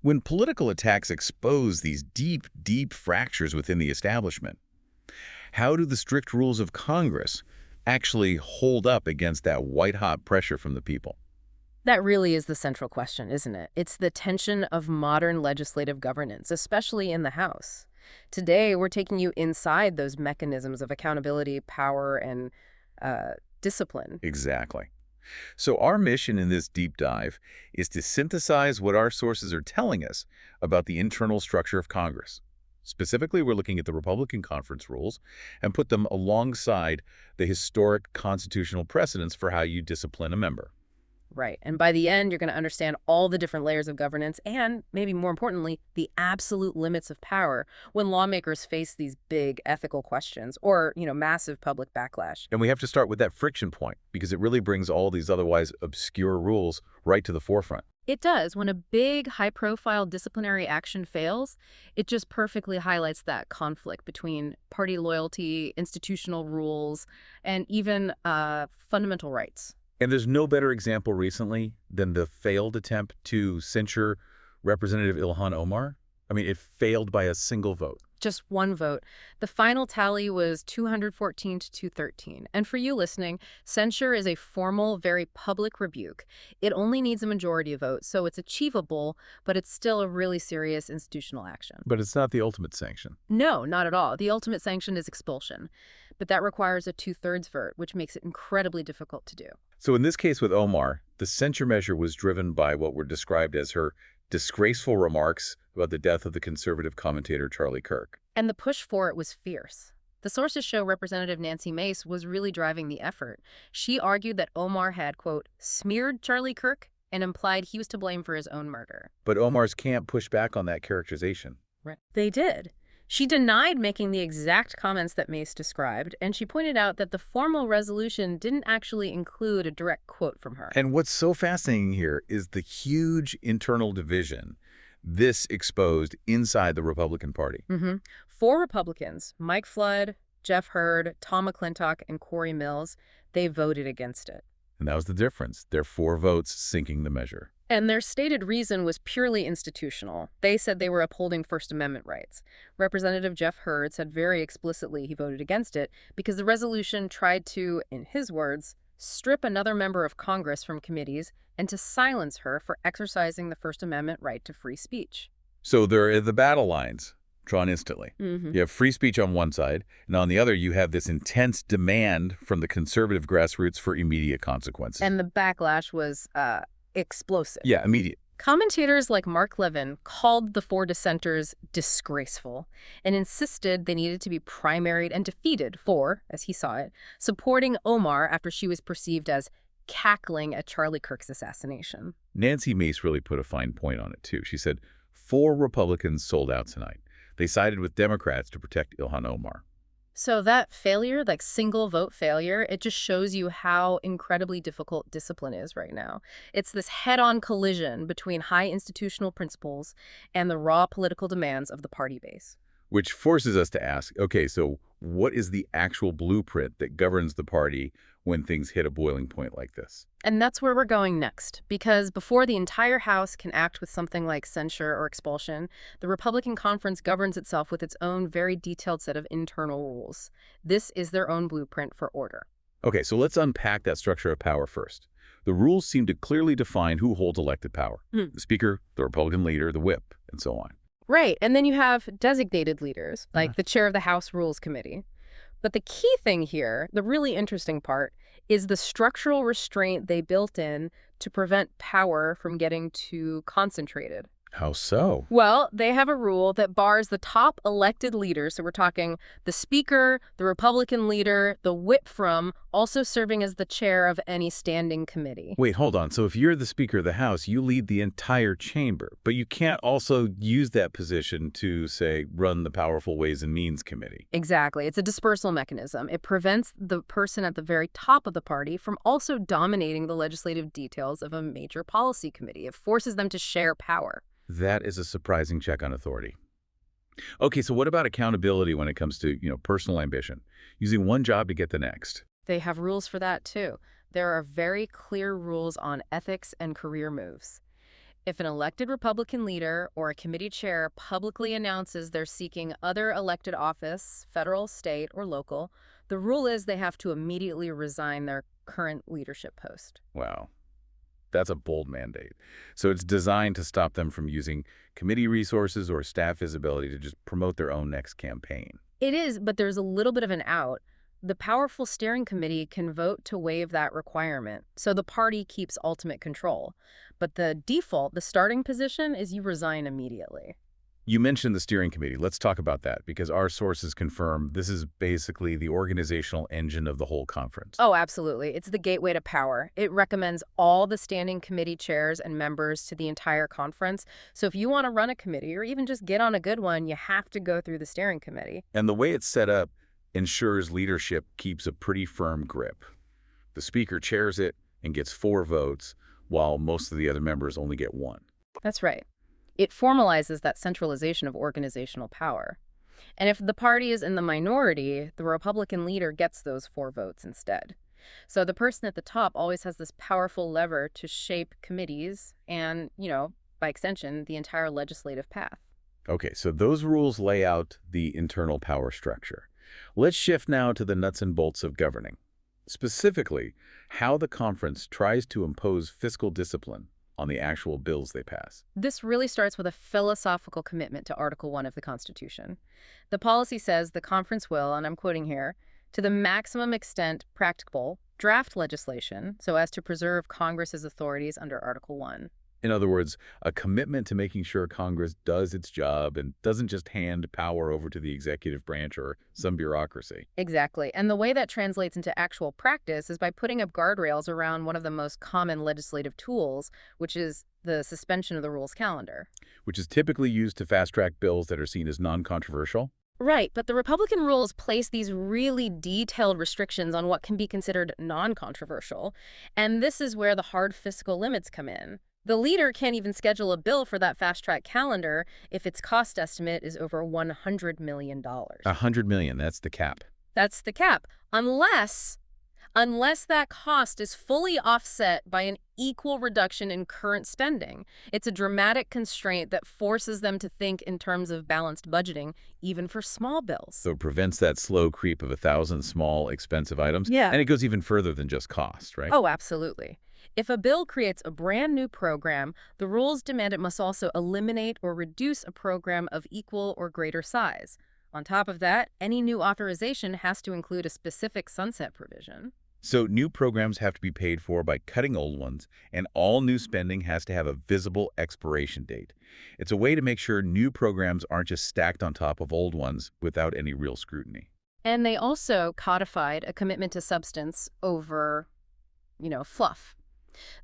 When political attacks expose these deep, deep fractures within the establishment, how do the strict rules of Congress actually hold up against that white-hot pressure from the people? That really is the central question, isn't it? It's the tension of modern legislative governance, especially in the House. Today, we're taking you inside those mechanisms of accountability, power, and discipline. Exactly. So our mission in this deep dive is to synthesize what our sources are telling us about the internal structure of Congress. Specifically, we're looking at the Republican conference rules and put them alongside the historic constitutional precedents for how you discipline a member. Right. And by the end, you're going to understand all the different layers of governance and, maybe more importantly, the absolute limits of power when lawmakers face these big ethical questions or, massive public backlash. And we have to start with that friction point because it really brings all these otherwise obscure rules right to the forefront. It does. When a big, high-profile disciplinary action fails, it just perfectly highlights that conflict between party loyalty, institutional rules, and even fundamental rights. And there's no better example recently than the failed attempt to censure Representative Ilhan Omar. I mean, it failed by a single vote. Just one vote. The final tally was 214 to 213. And for you listening, censure is a formal, very public rebuke. It only needs a majority vote, so it's achievable, but it's still a really serious institutional action. But it's not the ultimate sanction. No, not at all. The ultimate sanction is expulsion. But that requires a 2/3 vote, which makes it incredibly difficult to do. So in this case with Omar, the censure measure was driven by what were described as her disgraceful remarks about the death of the conservative commentator Charlie Kirk. And the push for it was fierce. The sources show Representative Nancy Mace was really driving the effort. She argued that Omar had, quote, smeared Charlie Kirk and implied he was to blame for his own murder. But Omar's camp pushed back on that characterization. Right. They did. She denied making the exact comments that Mace described, and she pointed out that the formal resolution didn't actually include a direct quote from her. And what's so fascinating here is the huge internal division this exposed inside the Republican Party. 4 Republicans, Mike Flood, Jeff Hurd, Tom McClintock, and Corey Mills, they voted against it. And that was the difference. Their 4 votes sinking the measure. And their stated reason was purely institutional. They said they were upholding First Amendment rights. Representative Jeff Hurd said very explicitly he voted against it because the resolution tried to, in his words, strip another member of Congress from committees and to silence her for exercising the First Amendment right to free speech. So there are the battle lines drawn instantly. Mm-hmm. You have free speech on one side, and on the other you have this intense demand from the conservative grassroots for immediate consequences. And the backlash was explosive. Yeah, immediate. Commentators like Mark Levin called the 4 dissenters disgraceful and insisted they needed to be primaried and defeated for, as he saw it, supporting Omar after she was perceived as cackling at Charlie Kirk's assassination. Nancy Mace really put a fine point on it, too. She said 4 Republicans sold out tonight. They sided with Democrats to protect Ilhan Omar. So that failure, like single vote failure, it just shows you how incredibly difficult discipline is right now. It's this head-on collision between high institutional principles and the raw political demands of the party base. Which forces us to ask, okay, so what is the actual blueprint that governs the party when things hit a boiling point like this? And that's where we're going next, because before the entire House can act with something like censure or expulsion, the Republican conference governs itself with its own very detailed set of internal rules. This is their own blueprint for order. Okay, so let's unpack that structure of power first. The rules seem to clearly define who holds elected power. The Speaker, the Republican leader, the whip, and so on. Right, and then you have designated leaders, like the chair of the House Rules Committee. But the key thing here, the really interesting part, is the structural restraint they built in to prevent power from getting too concentrated. How so? Well, they have a rule that bars the top elected leaders, so we're talking the Speaker, the Republican leader, the whip from, also serving as the chair of any standing committee. Wait, hold on. So if you're the Speaker of the House, you lead the entire chamber, but you can't also use that position to, say, run the Powerful Ways and Means Committee. Exactly. It's a dispersal mechanism. It prevents the person at the very top of the party from also dominating the legislative details of a major policy committee. It forces them to share power. That is a surprising check on authority. Okay, so what about accountability when it comes to, personal ambition? Using one job to get the next. They have rules for that, too. There are very clear rules on ethics and career moves. If an elected Republican leader or a committee chair publicly announces they're seeking other elected office, federal, state, or local, the rule is they have to immediately resign their current leadership post. Wow. That's a bold mandate. So it's designed to stop them from using committee resources or staff visibility to just promote their own next campaign. It is, but there's a little bit of an out. The powerful steering committee can vote to waive that requirement, so the party keeps ultimate control. But the default, the starting position, is you resign immediately. You mentioned the steering committee. Let's talk about that, because our sources confirm this is basically the organizational engine of the whole conference. Oh, absolutely. It's the gateway to power. It recommends all the standing committee chairs and members to the entire conference. So if you want to run a committee or even just get on a good one, you have to go through the steering committee. And the way it's set up ensures leadership keeps a pretty firm grip. The speaker chairs it and gets 4 votes, while most of the other members only get 1. That's right. It formalizes that centralization of organizational power. And if the party is in the minority, the Republican leader gets those 4 votes instead. So the person at the top always has this powerful lever to shape committees and, by extension, the entire legislative path. Okay, so those rules lay out the internal power structure. Let's shift now to the nuts and bolts of governing. Specifically, how the conference tries to impose fiscal discipline on the actual bills they pass. This really starts with a philosophical commitment to Article 1 of the Constitution. The policy says the conference will, and I'm quoting here, to the maximum extent practicable, draft legislation so as to preserve Congress's authorities under Article 1. In other words, a commitment to making sure Congress does its job and doesn't just hand power over to the executive branch or some bureaucracy. Exactly. And the way that translates into actual practice is by putting up guardrails around one of the most common legislative tools, which is the suspension of the rules calendar. Which is typically used to fast-track bills that are seen as non-controversial. Right, but the Republican rules place these really detailed restrictions on what can be considered non-controversial, and this is where the hard fiscal limits come in. The leader can't even schedule a bill for that fast-track calendar if its cost estimate is over $100 million. $100 million, that's the cap. That's the cap, unless that cost is fully offset by an equal reduction in current spending. It's a dramatic constraint that forces them to think in terms of balanced budgeting, even for small bills. So it prevents that slow creep of 1,000 small, expensive items. Yeah. And it goes even further than just cost, right? Oh, absolutely. If a bill creates a brand new program, the rules demand it must also eliminate or reduce a program of equal or greater size. On top of that, any new authorization has to include a specific sunset provision. So new programs have to be paid for by cutting old ones, and all new spending has to have a visible expiration date. It's a way to make sure new programs aren't just stacked on top of old ones without any real scrutiny. And they also codified a commitment to substance over, fluff.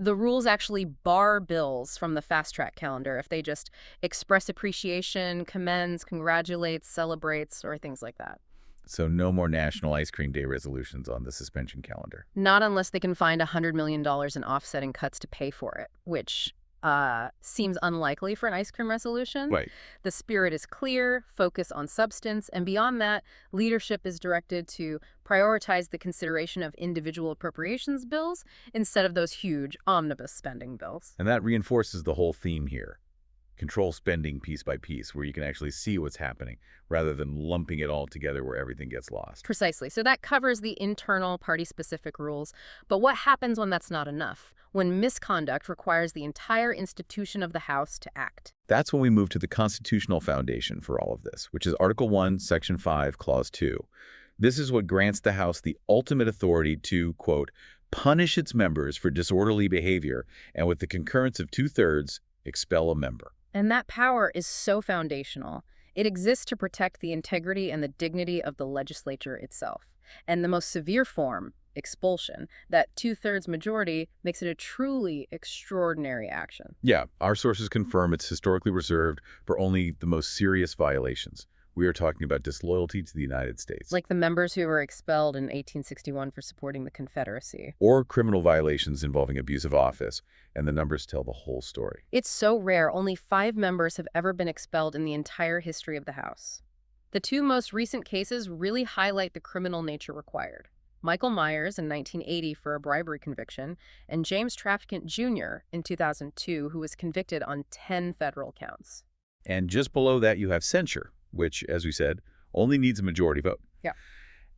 The rules actually bar bills from the fast-track calendar if they just express appreciation, commends, congratulates, celebrates, or things like that. So no more National Ice Cream Day resolutions on the suspension calendar. Not unless they can find $100 million in offsetting cuts to pay for it, which seems unlikely for an ice cream resolution. Right. The spirit is clear, focus on substance, and beyond that, leadership is directed to prioritize the consideration of individual appropriations bills instead of those huge omnibus spending bills. And that reinforces the whole theme here. Control spending piece by piece, where you can actually see what's happening, rather than lumping it all together where everything gets lost. Precisely. So that covers the internal party-specific rules. But what happens when that's not enough? When misconduct requires the entire institution of the House to act? That's when we move to the constitutional foundation for all of this, which is Article 1, Section 5, Clause 2. This is what grants the House the ultimate authority to, quote, punish its members for disorderly behavior and, with the concurrence of 2/3, expel a member. And that power is so foundational. It exists to protect the integrity and the dignity of the legislature itself. And the most severe form, expulsion, that 2/3 majority makes it a truly extraordinary action. Yeah, our sources confirm it's historically reserved for only the most serious violations. We are talking about disloyalty to the United States. Like the members who were expelled in 1861 for supporting the Confederacy. Or criminal violations involving abuse of office, and the numbers tell the whole story. It's so rare, only 5 members have ever been expelled in the entire history of the House. The 2 most recent cases really highlight the criminal nature required. Michael Myers in 1980 for a bribery conviction, and James Traficant Jr. in 2002, who was convicted on 10 federal counts. And just below that, you have censure, which, as we said, only needs a majority vote. Yeah.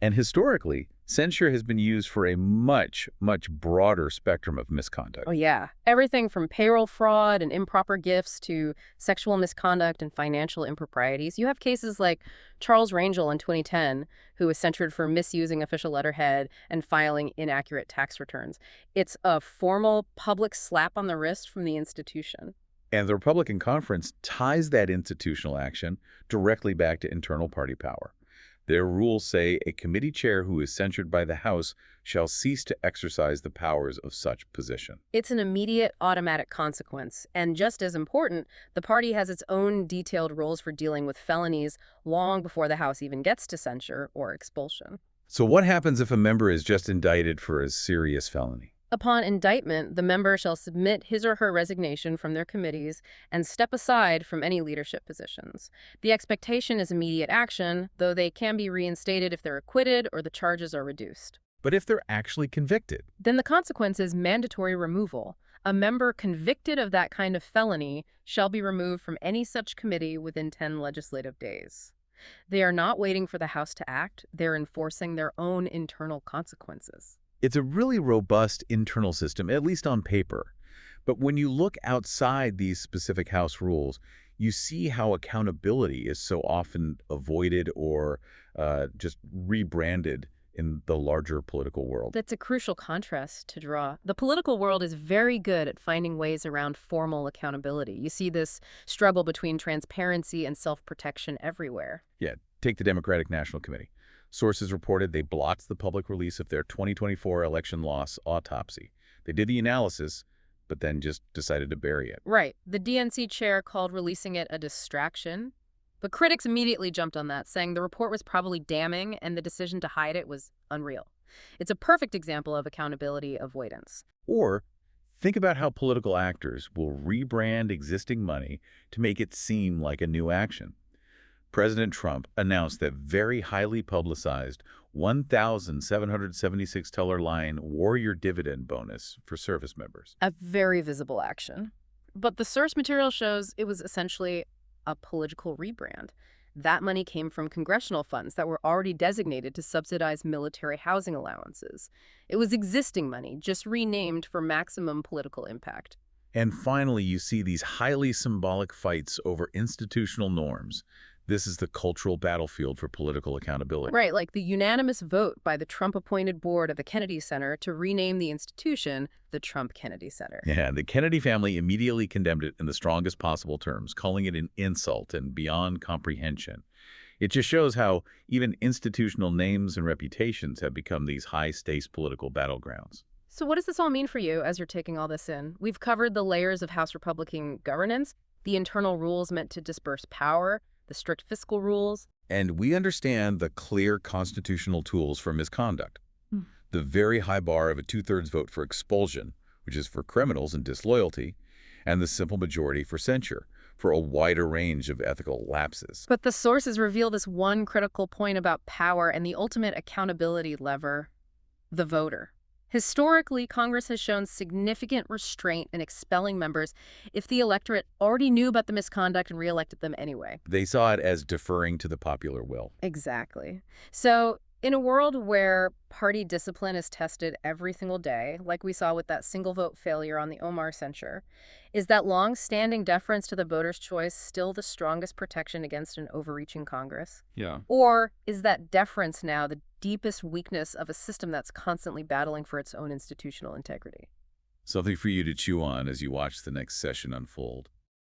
And historically, censure has been used for a much, much broader spectrum of misconduct. Oh, yeah. Everything from payroll fraud and improper gifts to sexual misconduct and financial improprieties. You have cases like Charles Rangel in 2010, who was censured for misusing official letterhead and filing inaccurate tax returns. It's a formal public slap on the wrist from the institution. And the Republican conference ties that institutional action directly back to internal party power. Their rules say a committee chair who is censured by the House shall cease to exercise the powers of such position. It's an immediate, automatic consequence. And just as important, the party has its own detailed rules for dealing with felonies long before the House even gets to censure or expulsion. So what happens if a member is just indicted for a serious felony? Upon indictment, the member shall submit his or her resignation from their committees and step aside from any leadership positions. The expectation is immediate action, though they can be reinstated if they're acquitted or the charges are reduced. But if they're actually convicted? Then the consequence is mandatory removal. A member convicted of that kind of felony shall be removed from any such committee within 10 legislative days. They are not waiting for the House to act. They're enforcing their own internal consequences. It's a really robust internal system, at least on paper. But when you look outside these specific House rules, you see how accountability is so often avoided or just rebranded in the larger political world. That's a crucial contrast to draw. The political world is very good at finding ways around formal accountability. You see this struggle between transparency and self-protection everywhere. Yeah, take the Democratic National Committee. Sources reported they blocked the public release of their 2024 election loss autopsy. They did the analysis, but then just decided to bury it. Right. The DNC chair called releasing it a distraction. But critics immediately jumped on that, saying the report was probably damning and the decision to hide it was unreal. It's a perfect example of accountability avoidance. Or think about how political actors will rebrand existing money to make it seem like a new action. President Trump announced that very highly publicized $1,776 line warrior dividend bonus for service members. A very visible action. But the source material shows it was essentially a political rebrand. That money came from congressional funds that were already designated to subsidize military housing allowances. It was existing money, just renamed for maximum political impact. And finally, you see these highly symbolic fights over institutional norms. This is the cultural battlefield for political accountability. Right, like the unanimous vote by the Trump-appointed board of the Kennedy Center to rename the institution the Trump Kennedy Center. Yeah, the Kennedy family immediately condemned it in the strongest possible terms, calling it an insult and beyond comprehension. It just shows how even institutional names and reputations have become these high-stakes political battlegrounds. So what does this all mean for you as you're taking all this in? We've covered the layers of House Republican governance, the internal rules meant to disperse power, the strict fiscal rules. And we understand the clear constitutional tools for misconduct. The very high bar of a two-thirds vote for expulsion, which is for criminals and disloyalty, and the simple majority for censure, for a wider range of ethical lapses. But the sources reveal this one critical point about power and the ultimate accountability lever, the voter. Historically, Congress has shown significant restraint in expelling members if the electorate already knew about the misconduct and reelected them anyway. They saw it as deferring to the popular will. Exactly. So, in a world where party discipline is tested every single day, like we saw with that single vote failure on the Omar censure, is that long-standing deference to the voter's choice still the strongest protection against an overreaching Congress? Yeah. Or is that deference now the deepest weakness of a system that's constantly battling for its own institutional integrity? Something for you to chew on as you watch the next session unfold.